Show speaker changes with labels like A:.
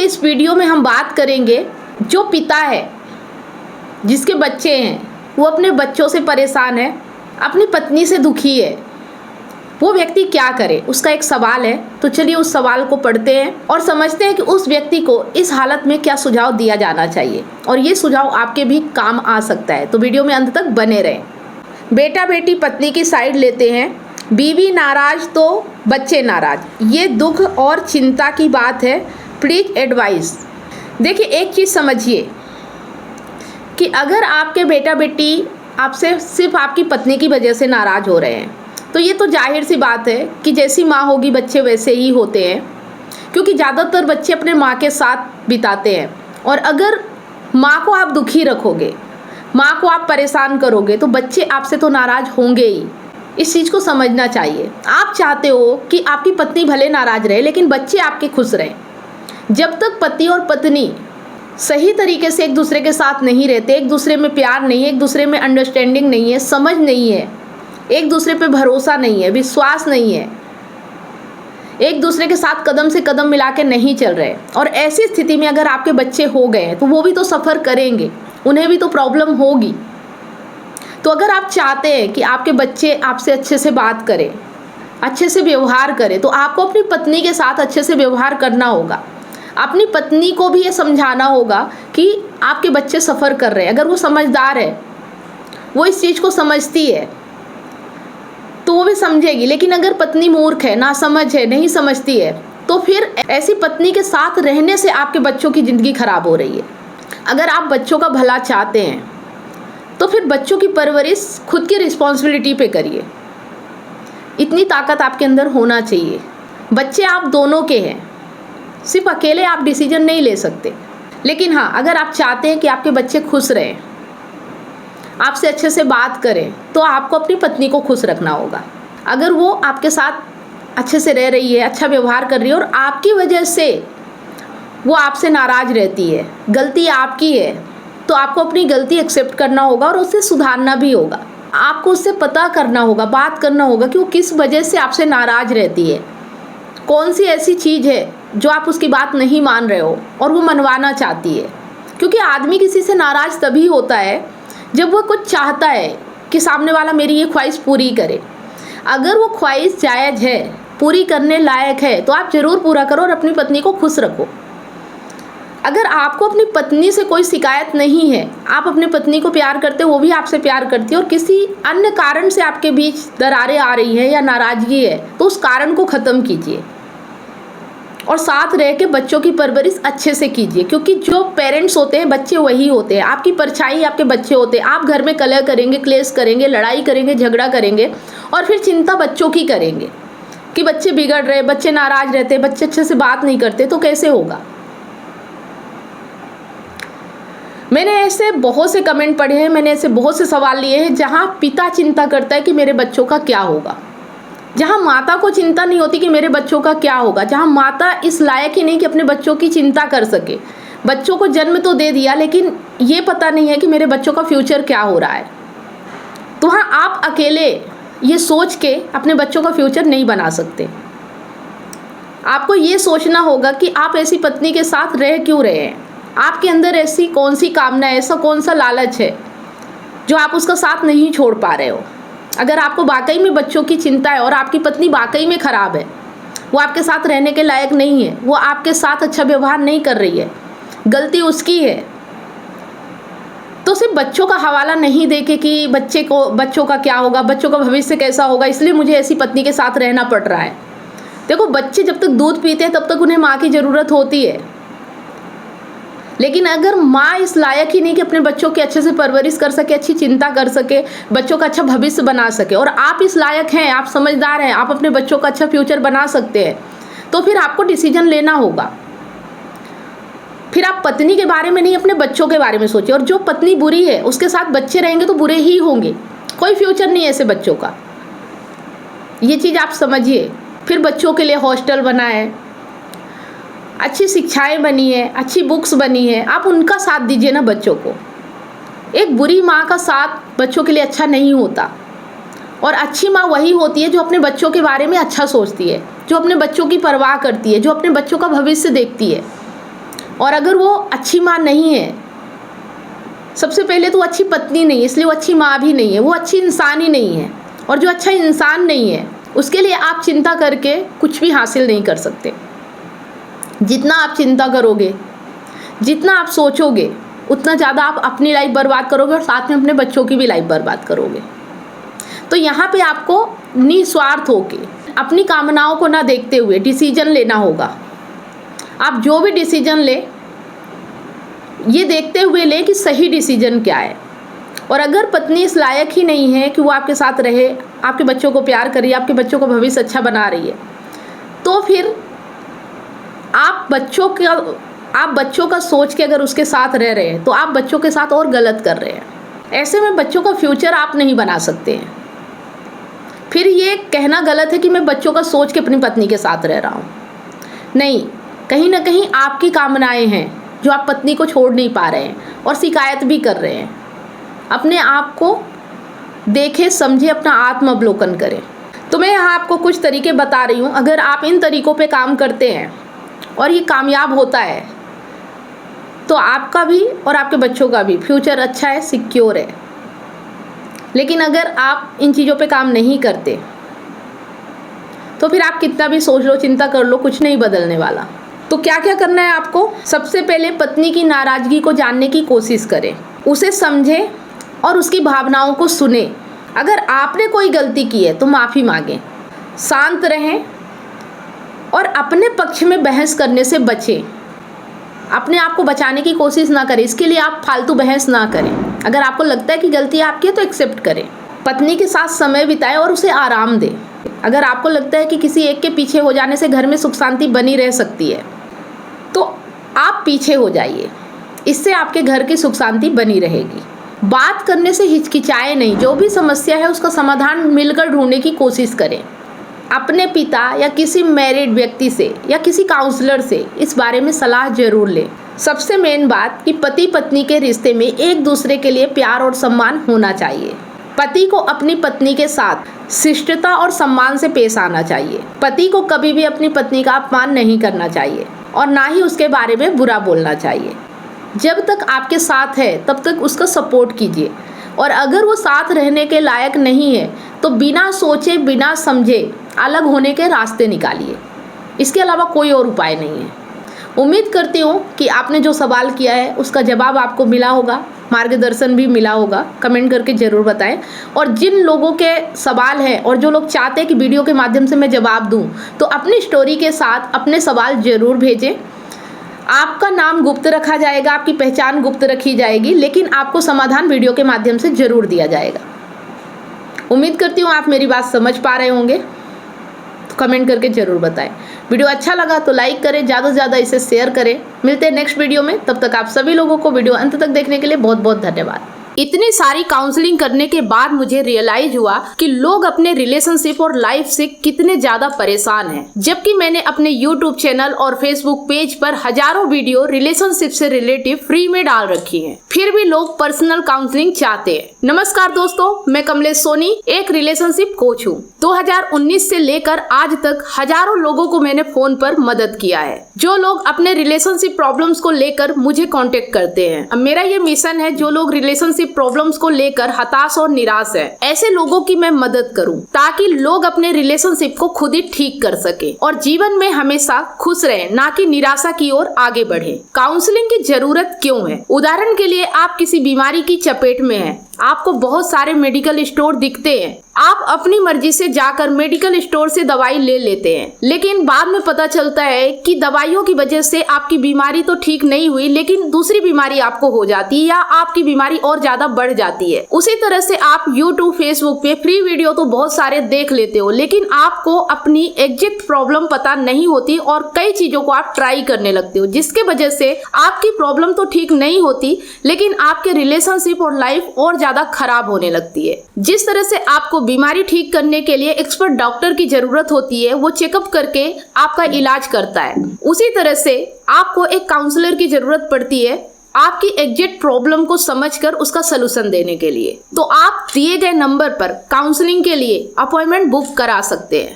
A: इस वीडियो में हम बात करेंगे, जो पिता है जिसके बच्चे हैं वो अपने बच्चों से परेशान है, अपनी पत्नी से दुखी है, वो व्यक्ति क्या करे, उसका एक सवाल है। तो चलिए उस सवाल को पढ़ते हैं और समझते हैं कि उस व्यक्ति को इस हालत में क्या सुझाव दिया जाना चाहिए और ये सुझाव आपके भी काम आ सकता है। तो वीडियो में अंत तक बने रहें। बेटा बेटी पत्नी की साइड लेते हैं, बीवी नाराज तो बच्चे नाराज, ये दुख और चिंता की बात है। Please advice. देखिए एक चीज़ समझिए कि अगर आपके बेटा बेटी आपसे सिर्फ आपकी पत्नी की वजह से नाराज़ हो रहे हैं तो ये तो जाहिर सी बात है कि जैसी माँ होगी बच्चे वैसे ही होते हैं, क्योंकि ज़्यादातर बच्चे अपने माँ के साथ बिताते हैं। और अगर माँ को आप दुखी रखोगे, माँ को आप परेशान करोगे तो बच्चे आपसे तो नाराज़ होंगे ही। इस चीज़ को समझना चाहिए। आप चाहते हो कि आपकी पत्नी भले नाराज़ रहे लेकिन बच्चे आपके खुश रहें। जब तक पति और पत्नी सही तरीके से एक दूसरे के साथ नहीं रहते, एक दूसरे में प्यार नहीं है, एक दूसरे में अंडरस्टैंडिंग नहीं है, समझ नहीं है, एक दूसरे पे भरोसा नहीं है, विश्वास नहीं है, एक दूसरे के साथ कदम से कदम मिला के नहीं चल रहे, और ऐसी स्थिति में अगर आपके बच्चे हो गए हैं तो वो भी तो सफ़र करेंगे, उन्हें भी तो प्रॉब्लम होगी। तो अगर आप चाहते हैं कि आपके बच्चे आपसे अच्छे से बात करें, अच्छे से व्यवहार करें, तो आपको अपनी पत्नी के साथ अच्छे से व्यवहार करना होगा। अपनी पत्नी को भी ये समझाना होगा कि आपके बच्चे सफ़र कर रहे हैं। अगर वो समझदार है, वो इस चीज़ को समझती है तो वो भी समझेगी। लेकिन अगर पत्नी मूर्ख है, नासमझ है, नहीं समझती है, तो फिर ऐसी पत्नी के साथ रहने से आपके बच्चों की ज़िंदगी खराब हो रही है। अगर आप बच्चों का भला चाहते हैं तो फिर बच्चों की परवरिश खुद की रिस्पॉन्सिबिलिटी पे करिए। इतनी ताकत आपके अंदर होना चाहिए। बच्चे आप दोनों के हैं, सिर्फ अकेले आप डिसीजन नहीं ले सकते। लेकिन हाँ, अगर आप चाहते हैं कि आपके बच्चे खुश रहें, आपसे अच्छे से बात करें, तो आपको अपनी पत्नी को खुश रखना होगा। अगर वो आपके साथ अच्छे से रह रही है, अच्छा व्यवहार कर रही है और आपकी वजह से वो आपसे नाराज़ रहती है, गलती आपकी है, तो आपको अपनी गलती एक्सेप्ट करना होगा और उससे सुधारना भी होगा। आपको उससे पता करना होगा, बात करना होगा कि वो किस वजह से आपसे नाराज़ रहती है, कौन सी ऐसी चीज़ है जो आप उसकी बात नहीं मान रहे हो और वो मनवाना चाहती है। क्योंकि आदमी किसी से नाराज़ तभी होता है जब वो कुछ चाहता है कि सामने वाला मेरी ये ख्वाहिश पूरी करे। अगर वो ख्वाहिश जायज़ है, पूरी करने लायक है, तो आप ज़रूर पूरा करो और अपनी पत्नी को खुश रखो। अगर आपको अपनी पत्नी से कोई शिकायत नहीं है, आप अपनी पत्नी को प्यार करते हो, वो भी आपसे प्यार करती है, और किसी अन्य कारण से आपके बीच दरारें आ रही हैं या नाराज़गी है, तो उस कारण को ख़त्म कीजिए और साथ रह के बच्चों की परवरिश अच्छे से कीजिए। क्योंकि जो पेरेंट्स होते हैं बच्चे वही होते हैं, आपकी परछाई आपके बच्चे होते हैं। आप घर में कलह करेंगे, क्लेश करेंगे, लड़ाई करेंगे, झगड़ा करेंगे और फिर चिंता बच्चों की करेंगे कि बच्चे बिगड़ रहे, बच्चे नाराज़ रहते, बच्चे अच्छे से बात नहीं करते, तो कैसे होगा। मैंने ऐसे बहुत से कमेंट पढ़े हैं, मैंने ऐसे बहुत से सवाल लिए हैं जहाँ पिता चिंता करता है कि मेरे बच्चों का क्या होगा, जहाँ माता को चिंता नहीं होती कि मेरे बच्चों का क्या होगा, जहाँ माता इस लायक ही नहीं कि अपने बच्चों की चिंता कर सके। बच्चों को जन्म तो दे दिया लेकिन ये पता नहीं है कि मेरे बच्चों का फ्यूचर क्या हो रहा है। तो हाँ, आप अकेले ये सोच के अपने बच्चों का फ्यूचर नहीं बना सकते। आपको ये सोचना होगा कि आप ऐसी पत्नी के साथ रह क्यों रहे हैं, आपके अंदर ऐसी कौन सी कामना है, ऐसा कौन सा लालच है जो आप उसका साथ नहीं छोड़ पा रहे हो। अगर आपको वाकई में बच्चों की चिंता है और आपकी पत्नी वाकई में ख़राब है, वो आपके साथ रहने के लायक नहीं है, वो आपके साथ अच्छा व्यवहार नहीं कर रही है, गलती उसकी है, तो सिर्फ बच्चों का हवाला नहीं देके कि बच्चों का क्या होगा, बच्चों का भविष्य कैसा होगा, इसलिए मुझे ऐसी पत्नी के साथ रहना पड़ रहा है। देखो, बच्चे जब तक दूध पीते हैं तब तक उन्हें माँ की ज़रूरत होती है। लेकिन अगर माँ इस लायक ही नहीं कि अपने बच्चों की अच्छे से परवरिश कर सके, अच्छी चिंता कर सके, बच्चों का अच्छा भविष्य बना सके, और आप इस लायक हैं, आप समझदार हैं, आप अपने बच्चों का अच्छा फ्यूचर बना सकते हैं, तो फिर आपको डिसीजन लेना होगा। फिर आप पत्नी के बारे में नहीं, अपने बच्चों के बारे में सोचिए। और जो पत्नी बुरी है उसके साथ बच्चे रहेंगे तो बुरे ही होंगे, कोई फ्यूचर नहीं है ऐसे बच्चों का। ये चीज़ आप समझिए। फिर बच्चों के लिए हॉस्टल बना है, अच्छी शिक्षाएं बनी है, अच्छी बुक्स बनी है, आप उनका साथ दीजिए ना बच्चों को। एक बुरी माँ का साथ बच्चों के लिए अच्छा नहीं होता। और अच्छी माँ वही होती है जो अपने बच्चों के बारे में अच्छा सोचती है, जो अपने बच्चों की परवाह करती है, जो अपने बच्चों का भविष्य देखती है। और अगर वो अच्छी माँ नहीं है, सबसे पहले तो वो अच्छी पत्नी नहीं है, इसलिए वो अच्छी माँ भी नहीं है, वो अच्छी इंसान ही नहीं है। और जो अच्छा इंसान नहीं है उसके लिए आप चिंता करके कुछ भी हासिल नहीं कर सकते। जितना आप चिंता करोगे, जितना आप सोचोगे, उतना ज़्यादा आप अपनी लाइफ बर्बाद करोगे और साथ में अपने बच्चों की भी लाइफ बर्बाद करोगे। तो यहाँ पे आपको निस्वार्थ होके अपनी कामनाओं को ना देखते हुए डिसीजन लेना होगा। आप जो भी डिसीजन ले, ये देखते हुए ले कि सही डिसीजन क्या है। और अगर पत्नी इस लायक ही नहीं है कि वो आपके साथ रहे, आपके बच्चों को प्यार करे, आपके बच्चों का भविष्य अच्छा बना रही है, तो फिर आप बच्चों का सोच के अगर उसके साथ रह रहे हैं तो आप बच्चों के साथ और गलत कर रहे हैं। ऐसे में बच्चों का फ्यूचर आप नहीं बना सकते हैं। फिर ये कहना गलत है कि मैं बच्चों का सोच के अपनी पत्नी के साथ रह रहा हूँ। नहीं, कहीं ना कहीं आपकी कामनाएं हैं जो आप पत्नी को छोड़ नहीं पा रहे हैं और शिकायत भी कर रहे हैं। अपने आप को देखें, समझे, अपना आत्म अवलोकन करें। तो मैं यहाँ आपको कुछ तरीके बता रही हूँ। अगर आप इन तरीकों पे काम करते हैं और ये कामयाब होता है तो आपका भी और आपके बच्चों का भी फ्यूचर अच्छा है, सिक्योर है। लेकिन अगर आप इन चीज़ों पे काम नहीं करते तो फिर आप कितना भी सोच लो, चिंता कर लो, कुछ नहीं बदलने वाला। तो क्या क्या करना है आपको? सबसे पहले पत्नी की नाराज़गी को जानने की कोशिश करें, उसे समझें और उसकी भावनाओं को सुने। अगर आपने कोई गलती की है तो माफ़ी मांगें, शांत रहें और अपने पक्ष में बहस करने से बचें। अपने आप को बचाने की कोशिश ना करें, इसके लिए आप फालतू बहस ना करें। अगर आपको लगता है कि गलती आपकी है तो एक्सेप्ट करें। पत्नी के साथ समय बिताएं और उसे आराम दें। अगर आपको लगता है कि किसी एक के पीछे हो जाने से घर में सुख शांति बनी रह सकती है तो आप पीछे हो जाइए, इससे आपके घर की सुख शांति बनी रहेगी। बात करने से हिचकिचाए नहीं, जो भी समस्या है उसका समाधान मिलकर ढूंढने की कोशिश करें। अपने पिता या किसी मैरिड व्यक्ति से या किसी काउंसलर से इस बारे में सलाह जरूर लें। सबसे मेन बात कि पति पत्नी के रिश्ते में एक दूसरे के लिए प्यार और सम्मान होना चाहिए। पति को अपनी पत्नी के साथ शिष्टता और सम्मान से पेश आना चाहिए। पति को कभी भी अपनी पत्नी का अपमान नहीं करना चाहिए और ना ही उसके बारे में बुरा बोलना चाहिए। जब तक आपके साथ है तब तक उसका सपोर्ट कीजिए और अगर वो साथ रहने के लायक नहीं है तो बिना सोचे बिना समझे अलग होने के रास्ते निकालिए। इसके अलावा कोई और उपाय नहीं है। उम्मीद करती हूँ कि आपने जो सवाल किया है उसका जवाब आपको मिला होगा, मार्गदर्शन भी मिला होगा। कमेंट करके ज़रूर बताएं। और जिन लोगों के सवाल हैं और जो लोग चाहते हैं कि वीडियो के माध्यम से मैं जवाब दूं, तो अपनी स्टोरी के साथ अपने सवाल ज़रूर भेजें। आपका नाम गुप्त रखा जाएगा, आपकी पहचान गुप्त रखी जाएगी, लेकिन आपको समाधान वीडियो के माध्यम से ज़रूर दिया जाएगा। उम्मीद करती हूँ आप मेरी बात समझ पा रहे होंगे। तो कमेंट करके ज़रूर बताएं। वीडियो अच्छा लगा तो लाइक करें, ज़्यादा से ज़्यादा इसे शेयर करें। मिलते हैं नेक्स्ट वीडियो में, तब तक आप सभी लोगों को वीडियो अंत तक देखने के लिए बहुत बहुत धन्यवाद। इतनी सारी काउंसलिंग करने के बाद मुझे रियलाइज हुआ कि लोग अपने रिलेशनशिप और लाइफ से कितने ज्यादा परेशान हैं, जबकि मैंने अपने YouTube चैनल और Facebook पेज पर हजारों वीडियो रिलेशनशिप से रिलेटिव फ्री में डाल रखी हैं। फिर भी लोग पर्सनल काउंसलिंग चाहते हैं। नमस्कार दोस्तों, मैं कमलेश सोनी एक रिलेशनशिप कोच हूँ। 2019 से लेकर आज तक हजारों लोगों को मैंने फोन पर मदद किया है, जो लोग अपने रिलेशनशिप प्रॉब्लम्स को लेकर मुझे कांटेक्ट करते हैं। अब मेरा ये मिशन है, जो लोग रिलेशनशिप प्रॉब्लम्स को लेकर हताश और निराश है, ऐसे लोगों की मैं मदद करूं, ताकि लोग अपने रिलेशनशिप को खुद ही ठीक कर सके और जीवन में हमेशा खुश रहे, ना कि निराशा की ओर आगे बढ़े। काउंसलिंग की जरूरत क्यों है? उदाहरण के लिए आप किसी बीमारी की चपेट में हैं, आपको बहुत सारे मेडिकल स्टोर दिखते हैं, आप अपनी मर्जी से जाकर मेडिकल स्टोर से दवाई ले लेते हैं, लेकिन बाद में पता चलता है कि दवाइयों की वजह से आपकी बीमारी तो ठीक नहीं हुई, लेकिन दूसरी बीमारी आपको हो जाती है या आपकी बीमारी और ज्यादा बढ़ जाती है। उसी तरह से आप YouTube, Facebook पे फ्री वीडियो तो बहुत सारे देख लेते हो, लेकिन आपको अपनी एग्जैक्ट प्रॉब्लम पता नहीं होती और कई चीजों को आप ट्राई करने लगते हो, जिसके वजह से आपकी प्रॉब्लम तो ठीक नहीं होती, लेकिन आपके रिलेशनशिप और लाइफ और ज्यादा खराब होने लगती है। जिस तरह से आपको बीमारी ठीक करने के लिए एक्सपर्ट डॉक्टर की जरूरत होती है, वो चेकअप करके आपका इलाज करता है, उसी तरह से आपको एक काउंसलर की जरूरत पड़ती है आपकी एग्जैक्ट प्रॉब्लम को समझकर उसका सलूशन देने के लिए। तो आप दिए गए नंबर पर काउंसलिंग के लिए अपॉइंटमेंट बुक करा सकते हैं।